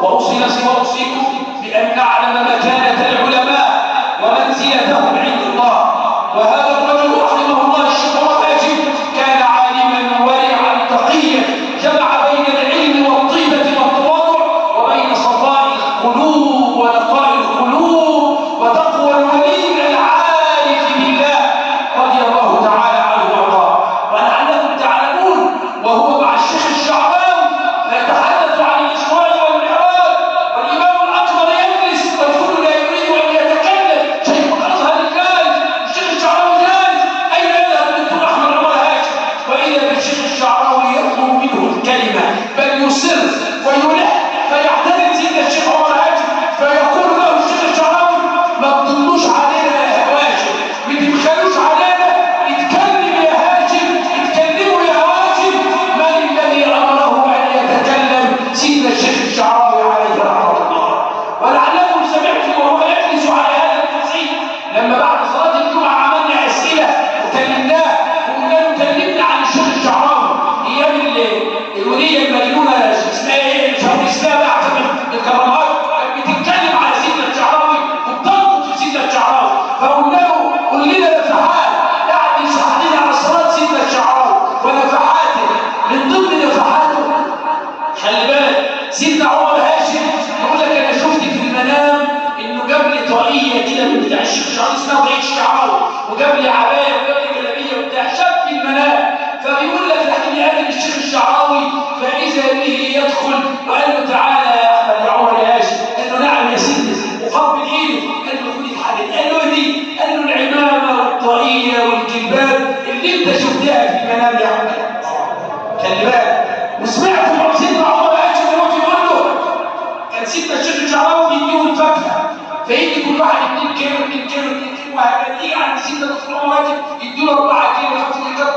وأوصي نفسي وأوصيكم بأن نعلم مكانة العلماء ومنزلتهم عند الله. وهذا الرجل رحمه الله الشيخ عمر هاشم كان عالما ورعا تقيا، جمع بين العلم والطيبة والتواضع وبين صفاء القلوب ونقاء القلوب وتقوى الولي العارف بالله رضي الله تعالى عنه وارضاه. ولعلكم تعلمون وهو مع الشيخ الشعراوي فيتحدث عن الإسراء والمعراج والإمام الأكبر يجلس والكل لا يريد أن يتكلم، شيخ الأزهر جالس، الشيخ الشعراوي جالس، أين يذهب الدكتور أحمد عمر هاشم؟ وإذا بالشيخ الشعراوي يطلب منه الكلمة بل يصر ويلح فيعتذر سيدنا الشيخ عمر هاشم فيقول له الشيخ الشعراوي ما تضلوش علينا يا هاشم، ما تبخلوش علينا، اتكلم يا هاشم، اتكلموا يا هاشم. من الذي أمره أن يتكلم؟ سيدنا الشيخ الشعراوي عليه رحمة الله. ولعلكم سمعتم وهو يجلس على هذا الكرسي لما بعد صلاة الجمعة عملنا أسئلة وكلمناه وقلنا له كلمنا عن الشيخ الشعراوي أيام الولية المجنونة اسمها إيه؟ شهر الإسلام أحسن من الكرامات كانت بتتكلم على سيدنا الشعراوي وبتنقد في سيدنا الشعراوي، فقلنا له قل لنا نفحات قاعد يشرح لنا على صلاة سيدنا الشعراوي ونفحاته. من ضمن نفحاته خلي بالك سيدنا عمر هاشم يقول لك انا شفت في المنام انه جاب لي طاقيه كده من بتاع الشيخ الشعراوي اسمها طاقيه الشعراوي، وجاب لي عبايه وجاب لي جلابيه وبتاع، شاف في المنام فبيقول لك لكن يقابل الشيخ الشعراوي فاذا به يدخل وقال له تعالى يا احمد يا عمر يا هاشم، قال له نعم يا سيدي وقبل ايده، قال له خد الحديد، قال له دي، قال له العمامه والطاقيه والجلباب اللي انت شفتها في المنام يا عمر. خلي بالك وسمعت من سيدنا عمر هاشم وهو بيقول له كان سيدنا الشيخ الشعراوي بيديهم الفاكهه فيدي كل واحد 2 كيلو 2 كيلو 2 كيلو وهكذا، يجي عند سيدنا الدكتور عمر هاشم يديله 4 كيلو 5 كيلو